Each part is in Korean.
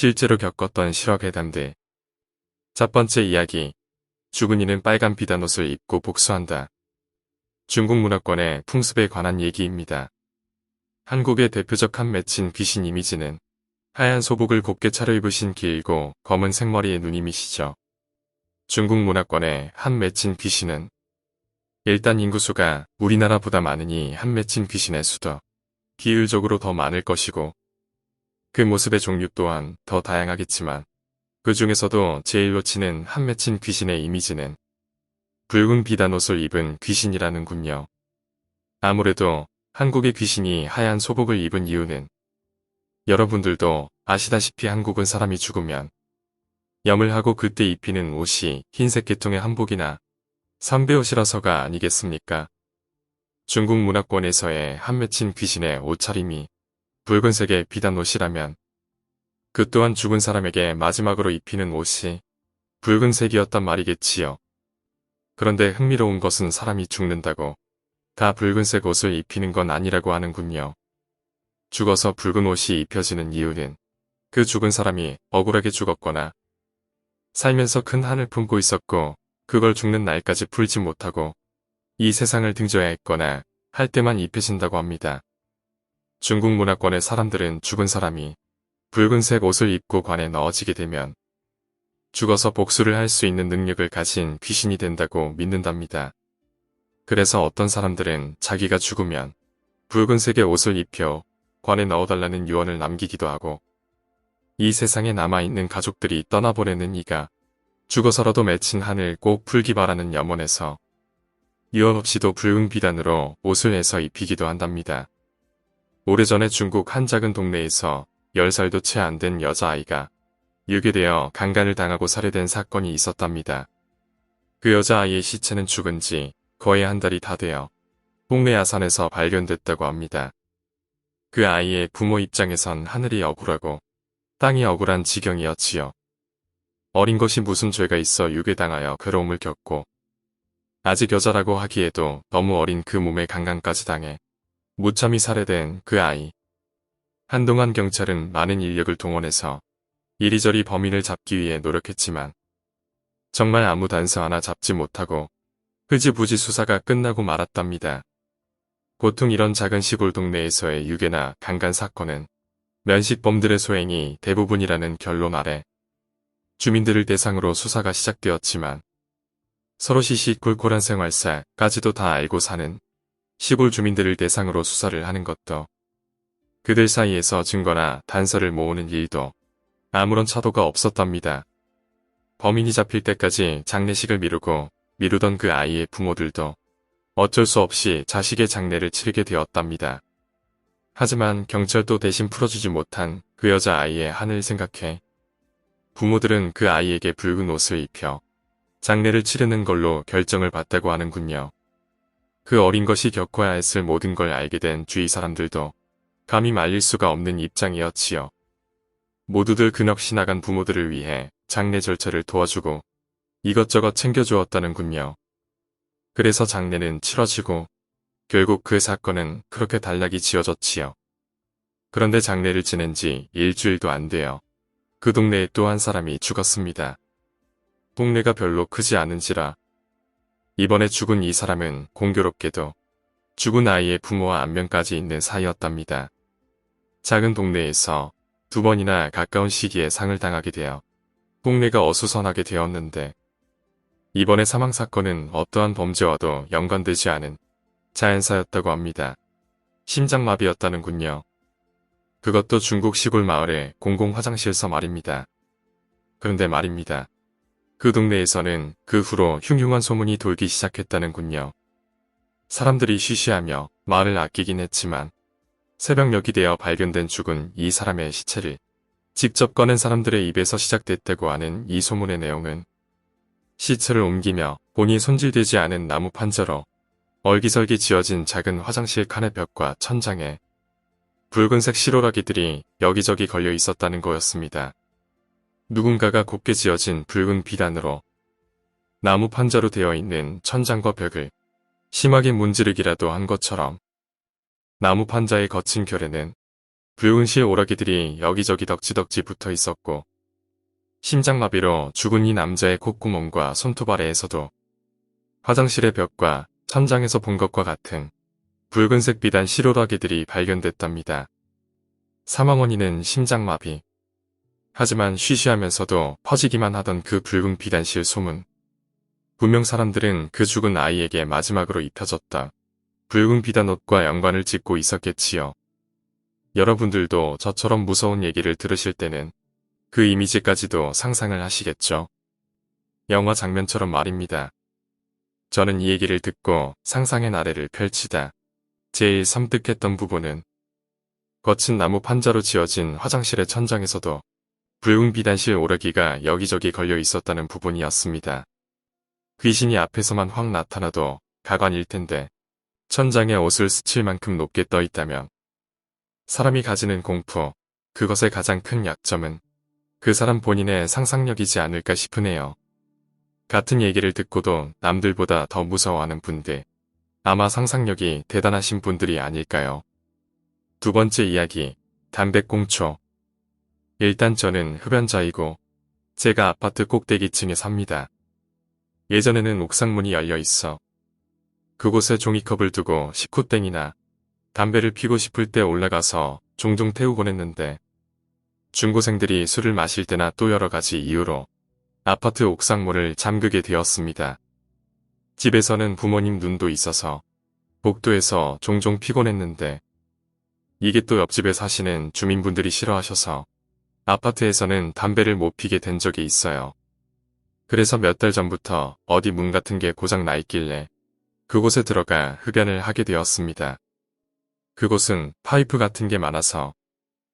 실제로 겪었던 실화괴담들. 첫 번째 이야기. 죽은 이는 빨간 비단옷을 입고 복수한다. 중국 문화권의 풍습에 관한 얘기입니다. 한국의 대표적 한 맺힌 귀신 이미지는 하얀 소복을 곱게 차려입으신 길고 검은 생머리의 누님이시죠. 중국 문화권의 한 맺힌 귀신은 일단 인구수가 우리나라보다 많으니 한 맺힌 귀신의 수도 기율적으로 더 많을 것이고 그 모습의 종류 또한 더 다양하겠지만 그 중에서도 제일로 치는 한 맺힌 귀신의 이미지는 붉은 비단옷을 입은 귀신이라는군요. 아무래도 한국의 귀신이 하얀 소복을 입은 이유는 여러분들도 아시다시피 한국은 사람이 죽으면 염을 하고 그때 입히는 옷이 흰색 계통의 한복이나 삼배옷이라서가 아니겠습니까? 중국 문화권에서의 한 맺힌 귀신의 옷차림이 붉은색의 비단옷이라면 그 또한 죽은 사람에게 마지막으로 입히는 옷이 붉은색이었단 말이겠지요. 그런데 흥미로운 것은 사람이 죽는다고 다 붉은색 옷을 입히는 건 아니라고 하는군요. 죽어서 붉은 옷이 입혀지는 이유는 그 죽은 사람이 억울하게 죽었거나 살면서 큰 한을 품고 있었고 그걸 죽는 날까지 풀지 못하고 이 세상을 등져야 했거나 할 때만 입혀진다고 합니다. 중국 문화권의 사람들은 죽은 사람이 붉은색 옷을 입고 관에 넣어지게 되면 죽어서 복수를 할 수 있는 능력을 가진 귀신이 된다고 믿는답니다. 그래서 어떤 사람들은 자기가 죽으면 붉은색의 옷을 입혀 관에 넣어달라는 유언을 남기기도 하고 이 세상에 남아있는 가족들이 떠나보내는 이가 죽어서라도 맺힌 한을 꼭 풀기 바라는 염원에서 유언 없이도 붉은 비단으로 옷을 해서 입히기도 한답니다. 오래전에 중국 한 작은 동네에서 10살도 채 안 된 여자아이가 유괴되어 강간을 당하고 살해된 사건이 있었답니다. 그 여자아이의 시체는 죽은 지 거의 한 달이 다 되어 동네 야산에서 발견됐다고 합니다. 그 아이의 부모 입장에선 하늘이 억울하고 땅이 억울한 지경이었지요. 어린 것이 무슨 죄가 있어 유괴당하여 괴로움을 겪고 아직 여자라고 하기에도 너무 어린 그 몸에 강간까지 당해 무참히 살해된 그 아이. 한동안 경찰은 많은 인력을 동원해서 이리저리 범인을 잡기 위해 노력했지만 정말 아무 단서 하나 잡지 못하고 흐지부지 수사가 끝나고 말았답니다. 보통 이런 작은 시골 동네에서의 유괴나 강간 사건은 면식범들의 소행이 대부분이라는 결론 아래 주민들을 대상으로 수사가 시작되었지만 서로 시시콜콜한 생활사까지도 다 알고 사는 시골 주민들을 대상으로 수사를 하는 것도 그들 사이에서 증거나 단서를 모으는 일도 아무런 차도가 없었답니다. 범인이 잡힐 때까지 장례식을 미루던 그 아이의 부모들도 어쩔 수 없이 자식의 장례를 치르게 되었답니다. 하지만 경찰도 대신 풀어주지 못한 그 여자아이의 한을 생각해 부모들은 그 아이에게 붉은 옷을 입혀 장례를 치르는 걸로 결정을 받다고 하는군요. 그 어린 것이 겪어야 했을 모든 걸 알게 된 주위 사람들도 감히 말릴 수가 없는 입장이었지요. 모두들 그넋이 나간 부모들을 위해 장례 절차를 도와주고 이것저것 챙겨주었다는군요. 그래서 장례는 치러지고 결국 그 사건은 그렇게 단락이 지어졌지요. 그런데 장례를 지낸 지 일주일도 안 돼요. 그 동네에 또 한 사람이 죽었습니다. 동네가 별로 크지 않은지라 이번에 죽은 이 사람은 공교롭게도 죽은 아이의 부모와 안면까지 있는 사이였답니다. 작은 동네에서 2번이나 가까운 시기에 상을 당하게 되어 동네가 어수선하게 되었는데 이번의 사망사건은 어떠한 범죄와도 연관되지 않은 자연사였다고 합니다. 심장마비였다는군요. 그것도 중국 시골 마을의 공공화장실에서 말입니다. 그런데 말입니다. 그 동네에서는 그 후로 흉흉한 소문이 돌기 시작했다는군요. 사람들이 쉬쉬하며 말을 아끼긴 했지만 새벽녘이 되어 발견된 죽은 이 사람의 시체를 직접 꺼낸 사람들의 입에서 시작됐다고 하는 이 소문의 내용은 시체를 옮기며 본이 손질되지 않은 나무 판자로 얼기설기 지어진 작은 화장실 칸의 벽과 천장에 붉은색 실오라기들이 여기저기 걸려 있었다는 거였습니다. 누군가가 곱게 지어진 붉은 비단으로 나무 판자로 되어 있는 천장과 벽을 심하게 문지르기라도 한 것처럼 나무 판자의 거친 결에는 붉은 실 오라기들이 여기저기 덕지덕지 붙어 있었고 심장마비로 죽은 이 남자의 콧구멍과 손톱 아래에서도 화장실의 벽과 천장에서 본 것과 같은 붉은색 비단 실오라기들이 발견됐답니다. 사망 원인은 심장마비. 하지만 쉬쉬하면서도 퍼지기만 하던 그 붉은 비단실 소문. 분명 사람들은 그 죽은 아이에게 마지막으로 입혀졌다. 붉은 비단 옷과 연관을 짓고 있었겠지요. 여러분들도 저처럼 무서운 얘기를 들으실 때는 그 이미지까지도 상상을 하시겠죠. 영화 장면처럼 말입니다. 저는 이 얘기를 듣고 상상의 나래를 펼치다 제일 섬뜩했던 부분은 거친 나무 판자로 지어진 화장실의 천장에서도 붉은 비단실 오라기가 여기저기 걸려 있었다는 부분이었습니다. 귀신이 앞에서만 확 나타나도 가관일 텐데 천장에 옷을 스칠 만큼 높게 떠 있다면 사람이 가지는 공포, 그것의 가장 큰 약점은 그 사람 본인의 상상력이지 않을까 싶으네요. 같은 얘기를 듣고도 남들보다 더 무서워하는 분들, 아마 상상력이 대단하신 분들이 아닐까요? 두 번째 이야기, 담배꽁초. 일단 저는 흡연자이고 제가 아파트 꼭대기층에 삽니다. 예전에는 옥상문이 열려 있어 그곳에 종이컵을 두고 식후땡이나 담배를 피고 싶을 때 올라가서 종종 태우곤 했는데 중고생들이 술을 마실 때나 또 여러 가지 이유로 아파트 옥상문을 잠그게 되었습니다. 집에서는 부모님 눈도 있어서 복도에서 종종 피곤 했는데 이게 또 옆집에 사시는 주민분들이 싫어하셔서 아파트에서는 담배를 못 피게 된 적이 있어요. 그래서 몇 달 전부터 어디 문 같은 게 고장 나 있길래 그곳에 들어가 흡연을 하게 되었습니다. 그곳은 파이프 같은 게 많아서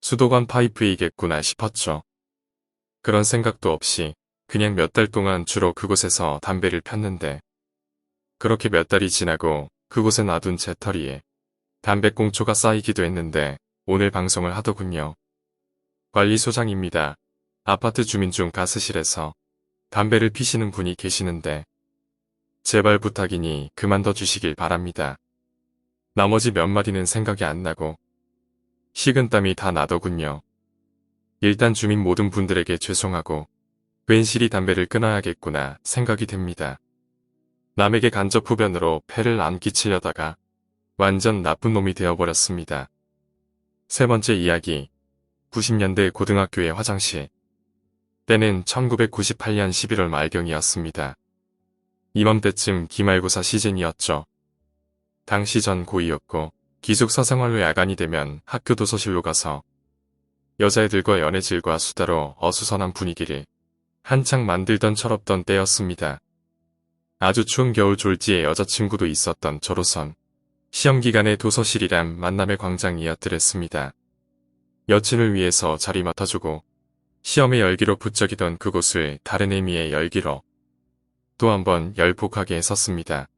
수도관 파이프이겠구나 싶었죠. 그런 생각도 없이 그냥 몇 달 동안 주로 그곳에서 담배를 폈는데 그렇게 몇 달이 지나고 그곳에 놔둔 제 털이에 담배꽁초가 쌓이기도 했는데 오늘 방송을 하더군요. 관리소장입니다. 아파트 주민 중 가스실에서 담배를 피시는 분이 계시는데 제발 부탁이니 그만둬 주시길 바랍니다. 나머지 몇 마디는 생각이 안 나고 식은땀이 다 나더군요. 일단 주민 모든 분들에게 죄송하고 괜시리 담배를 끊어야겠구나 생각이 됩니다. 남에게 간접 흡연으로 폐를 안 끼치려다가 완전 나쁜 놈이 되어버렸습니다. 세 번째 이야기, 90년대 고등학교의 화장실. 때는 1998년 11월 말경이었습니다. 이맘때쯤 기말고사 시즌이었죠. 당시 전 고2였고 기숙사 생활로 야간이 되면 학교 도서실로 가서 여자애들과 연애질과 수다로 어수선한 분위기를 한창 만들던 철없던 때였습니다. 아주 추운 겨울 졸지에 여자친구도 있었던 저로선 시험기간에 도서실이란 만남의 광장이었더랬습니다. 여친을 위해서 자리 맡아주고 시험의 열기로 부쩍이던 그곳을 다른 의미의 열기로 또 한 번 열폭하게 했었습니다.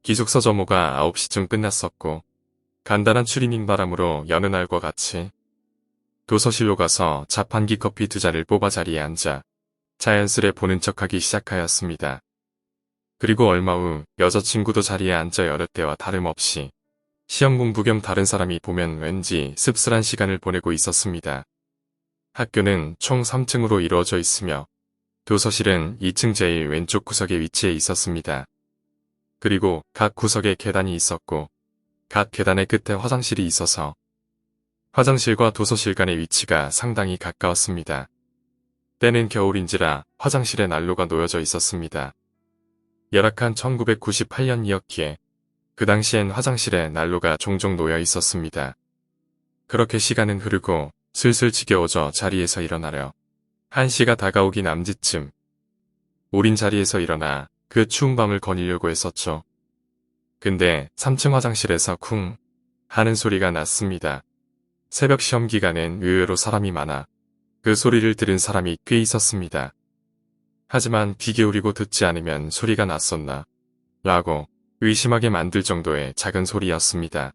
기숙사 점호가 9시쯤 끝났었고 간단한 추리닝 바람으로 여느 날과 같이 도서실로 가서 자판기 커피 2잔을 뽑아 자리에 앉아 자연스레 보는 척하기 시작하였습니다. 그리고 얼마 후 여자친구도 자리에 앉아 여느 때와 다름없이 시험 공부 겸 다른 사람이 보면 왠지 씁쓸한 시간을 보내고 있었습니다. 학교는 총 3층으로 이루어져 있으며 도서실은 2층 제일 왼쪽 구석에 위치해 있었습니다. 그리고 각 구석에 계단이 있었고 각 계단의 끝에 화장실이 있어서 화장실과 도서실 간의 위치가 상당히 가까웠습니다. 때는 겨울인지라 화장실에 난로가 놓여져 있었습니다. 열악한 1998년이었기에 그 당시엔 화장실에 난로가 종종 놓여 있었습니다. 그렇게 시간은 흐르고 슬슬 지겨워져 자리에서 일어나려 1시가 다가오기 남짓쯤 우린 자리에서 일어나 그 추운 밤을 거니려고 했었죠. 근데 3층 화장실에서 쿵 하는 소리가 났습니다. 새벽 시험 기간엔 의외로 사람이 많아 그 소리를 들은 사람이 꽤 있었습니다. 하지만 귀 기울이고 듣지 않으면 소리가 났었나 라고 의심하게 만들 정도의 작은 소리였습니다.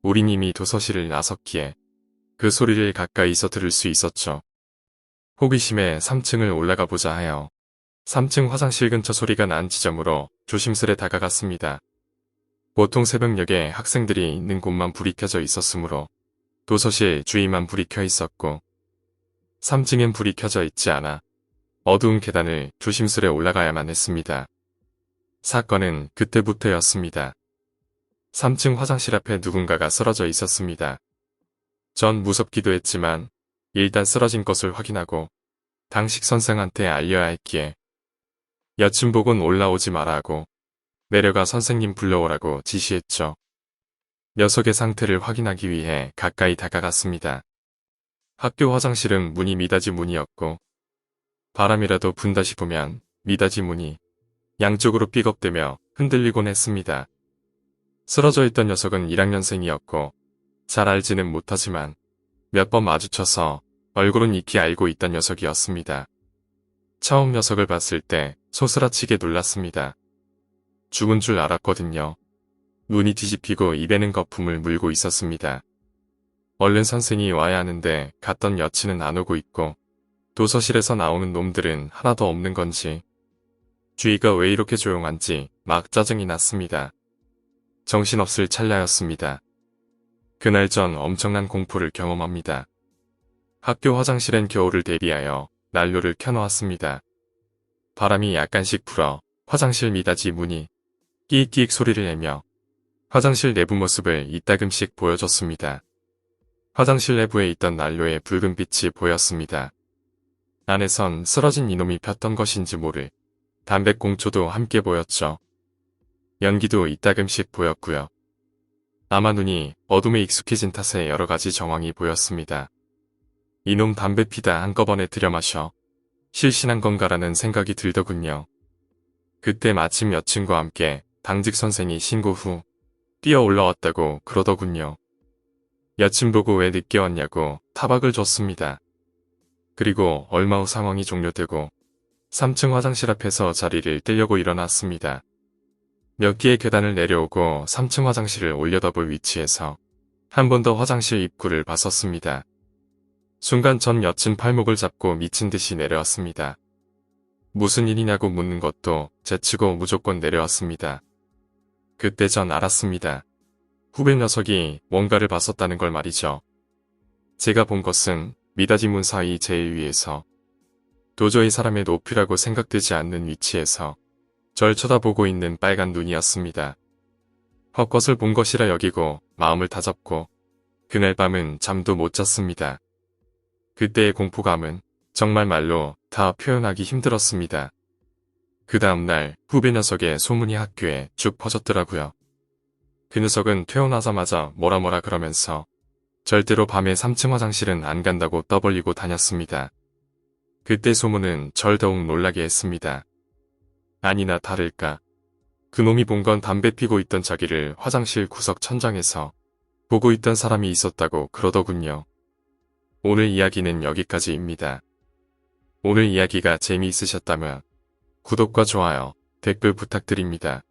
우린 이미 도서실을 나섰기에 그 소리를 가까이서 들을 수 있었죠. 호기심에 3층을 올라가 보자 하여 3층 화장실 근처 소리가 난 지점으로 조심스레 다가갔습니다. 보통 새벽녘에 학생들이 있는 곳만 불이 켜져 있었으므로 도서실 주위만 불이 켜 있었고 3층엔 불이 켜져 있지 않아 어두운 계단을 조심스레 올라가야만 했습니다. 사건은 그때부터였습니다. 3층 화장실 앞에 누군가가 쓰러져 있었습니다. 전 무섭기도 했지만 일단 쓰러진 것을 확인하고 당식 선생한테 알려야 했기에 여친 보곤 올라오지 마라 하고 내려가 선생님 불러오라고 지시했죠. 녀석의 상태를 확인하기 위해 가까이 다가갔습니다. 학교 화장실은 문이 미닫이 문이었고 바람이라도 분다 싶으면 미닫이 문이 양쪽으로 삐걱대며 흔들리곤 했습니다. 쓰러져 있던 녀석은 1학년생이었고 잘 알지는 못하지만 몇 번 마주쳐서 얼굴은 익히 알고 있던 녀석이었습니다. 처음 녀석을 봤을 때 소스라치게 놀랐습니다. 죽은 줄 알았거든요. 눈이 뒤집히고 입에는 거품을 물고 있었습니다. 얼른 선생이 와야 하는데 갔던 여친은 안 오고 있고 도서실에서 나오는 놈들은 하나도 없는 건지 주위가 왜 이렇게 조용한지 막 짜증이 났습니다. 정신없을 찰나였습니다. 그날 전 엄청난 공포를 경험합니다. 학교 화장실엔 겨울을 대비하여 난로를 켜놓았습니다. 바람이 약간씩 불어 화장실 미닫이 문이 끼익끼익 소리를 내며 화장실 내부 모습을 이따금씩 보여줬습니다. 화장실 내부에 있던 난로의 붉은 빛이 보였습니다. 안에선 쓰러진 이놈이 폈던 것인지 모를 담배꽁초도 함께 보였죠. 연기도 이따금씩 보였고요. 아마 눈이 어둠에 익숙해진 탓에 여러가지 정황이 보였습니다. 이놈 담배 피다 한꺼번에 들여마셔 실신한 건가라는 생각이 들더군요. 그때 마침 여친과 함께 당직 선생이 신고 후 뛰어 올라왔다고 그러더군요. 여친 보고 왜 늦게 왔냐고 타박을 줬습니다. 그리고 얼마 후 상황이 종료되고 3층 화장실 앞에서 자리를 떼려고 일어났습니다. 몇 개의 계단을 내려오고 3층 화장실을 올려다볼 위치에서 한 번 더 화장실 입구를 봤었습니다. 순간 전 여친 팔목을 잡고 미친 듯이 내려왔습니다. 무슨 일이냐고 묻는 것도 제치고 무조건 내려왔습니다. 그때 전 알았습니다. 후배 녀석이 뭔가를 봤었다는 걸 말이죠. 제가 본 것은 미닫이 문 사이 제일 위에서 도저히 사람의 높이라고 생각되지 않는 위치에서 절 쳐다보고 있는 빨간 눈이었습니다. 헛것을 본 것이라 여기고 마음을 다잡고 그날 밤은 잠도 못 잤습니다. 그때의 공포감은 정말 말로 다 표현하기 힘들었습니다. 그 다음날 후배 녀석의 소문이 학교에 쭉 퍼졌더라고요. 그 녀석은 퇴원하자마자 뭐라 그러면서 절대로 밤에 3층 화장실은 안 간다고 떠벌리고 다녔습니다. 그때 소문은 절 더욱 놀라게 했습니다. 아니나 다를까 그놈이 본 건 담배 피고 있던 자기를 화장실 구석 천장에서 보고 있던 사람이 있었다고 그러더군요. 오늘 이야기는 여기까지입니다. 오늘 이야기가 재미있으셨다면 구독과 좋아요, 댓글 부탁드립니다.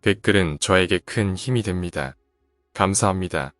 댓글은 저에게 큰 힘이 됩니다. 감사합니다.